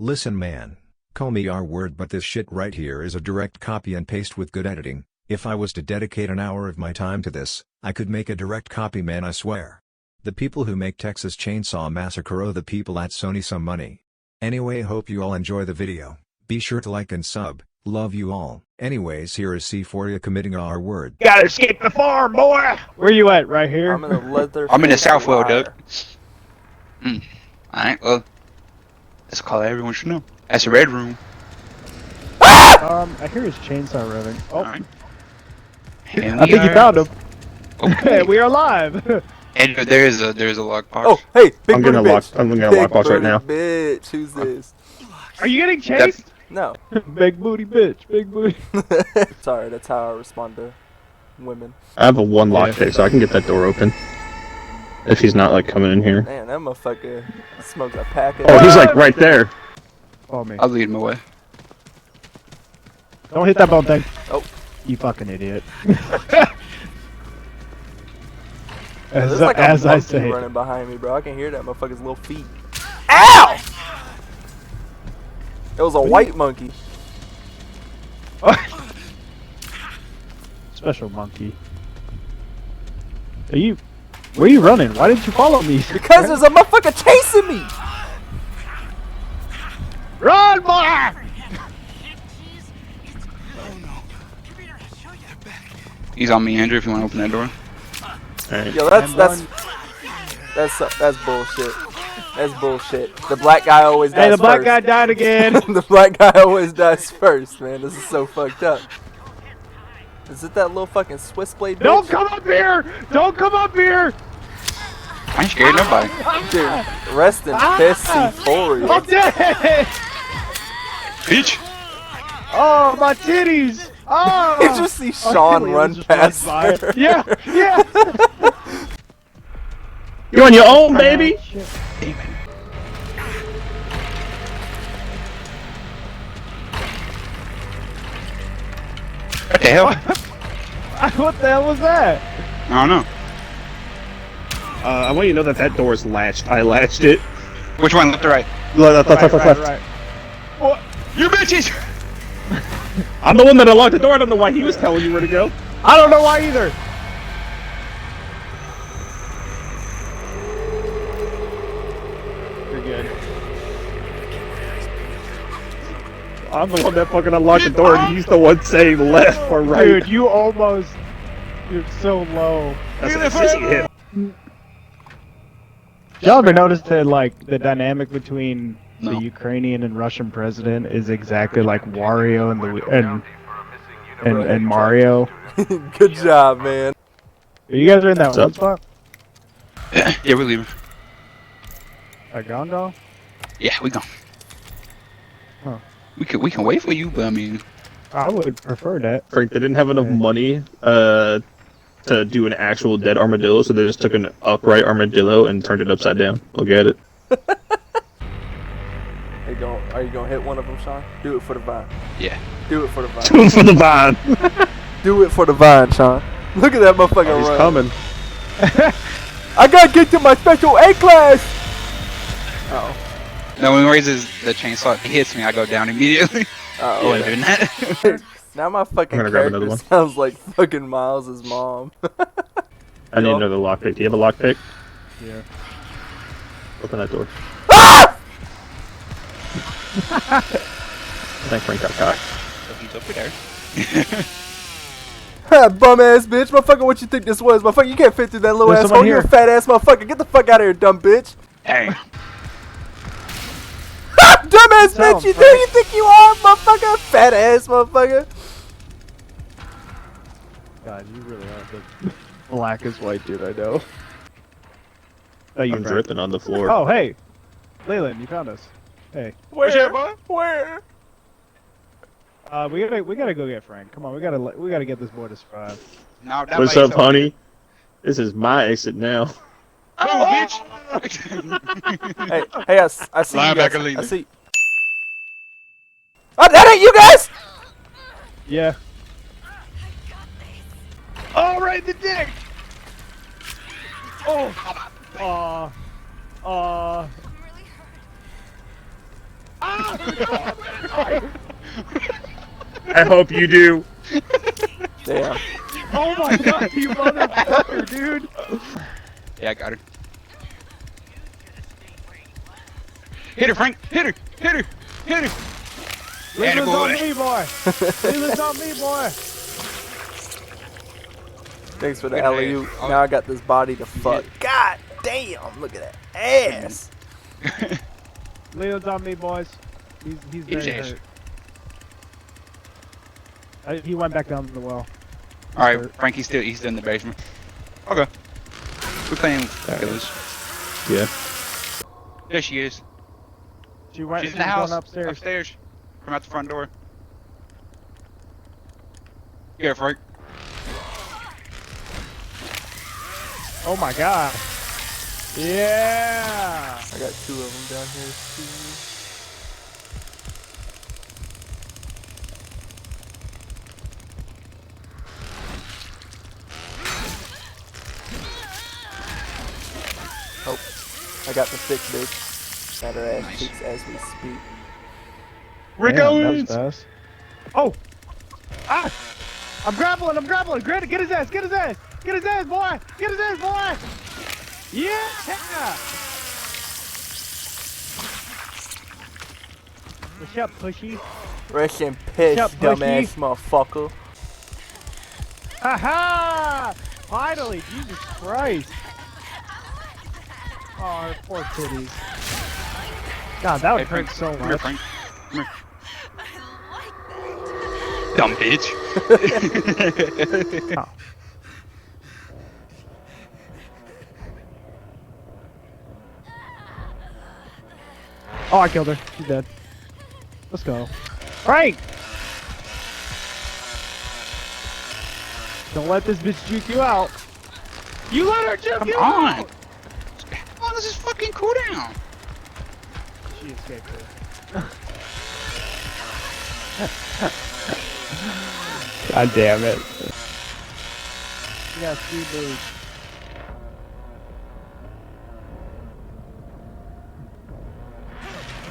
Listen man, call me R-word but this shit right here is a direct copy and paste with good editing. If I was to dedicate an hour of my time to this, I could make a direct copy man, I swear. The people who make Texas Chainsaw Massacre owe the people at Sony some money. Anyway, hope you all enjoy the video. Be sure to like and sub. Love you all. Anyways, here is C4 committing a R-word. Gotta escape the farm, boy! Where you at? Right here? I'm in a leather. I'm in the Southwell, Doug. Alright, well, that's a call everyone should know. That's a red room. I hear his chainsaw revving. Oh. Alright. I think you found him. Okay. We are live. And there's a lockbox. Oh, hey, big I'm booty gonna bitch. I'm gonna Big lockbox right booty now. Bitch, who's this? Are you getting chased? No. Big booty bitch, big booty. Sorry, that's how I respond to women. I have a one lockpick, so I can get that door open. If he's not like coming in here. Man, that motherfucker smokes a pack of. Oh, he's like right there. Oh me. I'll lead him away. Don't hit that bump thing. Oh. You fucking idiot. There's like a as I monkey say. running behind me, bro. I can hear that motherfucker's little feet. Ow! It was a white monkey. Special monkey. Are you? Where are you running? Why didn't you follow me? Because there's a motherfucker chasing me! Run, boy! He's on me, Andrew, if you want to open that door. Alright. Yo, that's bullshit. That's bullshit. The black guy always dies Hey, the black first. guy died again. The black guy always dies first, man. This is so fucked up. Is it that little fucking Swiss blade bitch? Don't come up here! Don't come up here! I ain't scared of nobody. Dude, rest in piss C4. I'm dead! Bitch! Oh, my titties! Oh! Did you see Sean run past her? Yeah, yeah! You're on your own, baby! Damn it. What the hell? What the hell was that? I don't know. I want you to know that that door is latched. I latched it. Which one, left or right? Left. Right. What? You bitches! I'm the one that unlocked the door. I don't know why he was telling you where to go. I don't know why either. You're good. I'm the one that fucking unlocked the door, and he's the one saying left or right. Dude, you almost... You're so low. That's a sissy hit. Y'all ever noticed that, like, the dynamic between No. the Ukrainian and Russian president is exactly like Wario and Mario? Good job, man. You guys are in that What's one up? spot? Yeah, we're leaving. At Gondal? Yeah, we gone. Huh. We can wait for you, but I mean, I would prefer that. Frank, they didn't have enough money to do an actual dead armadillo, so they just took an upright armadillo and turned it upside down. Look at it. Are you gonna hit one of them, Sean? Do it for the vine. yeah. Do it for the vine. Do it for the vine. Do it for the vine, Sean. Look at that motherfucker Oh, he's run. coming. I gotta get to my special A class! Uh oh. No, when he raises the chainsaw, he hits me, I go down immediately. Uh I oh. wasn't doing that. Now my fucking I'm gonna grab character another one. sounds like fucking Miles' mom. I need another lockpick. Do you have a lockpick? Yeah. Open that door. Ah! I think Frank got caught. So he's over there. Bum ass bitch, motherfucker, what you think this was? Motherfucker, you can't fit through that little There's ass someone hole. You a here. fat ass motherfucker. Get the fuck out of here, dumb bitch. Dang. Dumb ass Tell bitch, him, you do you think you are, motherfucker? Fat ass motherfucker. God, you really are the blackest white dude I know. Oh, you I'm Frank. dripping on the floor. Oh, hey! Leland, you found us. Hey. Where? Where? We gotta go get Frank. Come on, we gotta get this boy to survive. No, that What's way up, so- honey? This is my exit now. Oh, bitch! Hey, I see you Linebacker guys. I leader. see. Oh, that ain't you guys! Yeah. Oh, right in the dick! Oh. I hope you do. Damn. Oh my god, you motherfucker, dude! Yeah, I got her. Hit her, Frank! Hit her! Hit her! Hit her! Leland's on Attaboy. me, boy! Leland's on me, boy! Thanks for the Good alley-oop. ass. Now I got this body to fuck. God damn, look at that ass. Leland's on me, boys. He's Hit his very ass. hurt. He went back down the well. Alright, Frankie's still in the basement. Okay. We're playing killers. Yeah. There she is. She went. She's in the house. Going upstairs. Upstairs. From out the front door. Here, Frank. Oh my god. Yeah. I got 2 of them down here. Oh, I got the thick bitch at her ass Nice. cheeks as we speak. We're Damn, that going. was fast. Oh! Ah! I'm grappling! I'm grappling! Get his ass! Get his ass! Get his ass, boy! Get his ass, boy! Yeah! What's up, pushy? Rest in piss, Shut up, dumbass motherfucker. Ha-ha! Finally! Jesus Christ! Oh, her poor titties. God, that would Hey, hurt Frank. so Come here, much. Frank. Come here. Dumb bitch. Oh, I killed her. She's dead. Let's go. Frank! Don't let this bitch juke you out. You let her juke Come you on. out! How long is this fucking cooldown? She escaped her. God damn it. You got 3 moves.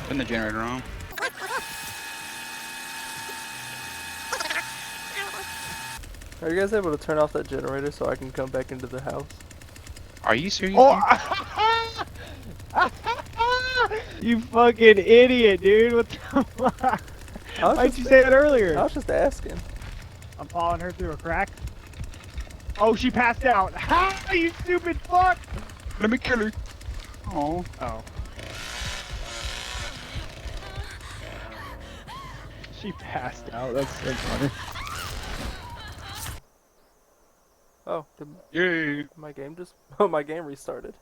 Turn the generator on. Are you guys able to turn off that generator so I can come back into the house? Are you serious? Oh! You fucking idiot, dude. What the fuck? Why'd you say that earlier? I was just asking. I'm following her through a crack. Oh, she passed out. Ha! You stupid fuck! Let me kill her. Oh. Oh. She passed out. That's so funny. Oh, did Yeah. my game just... Oh, my game restarted.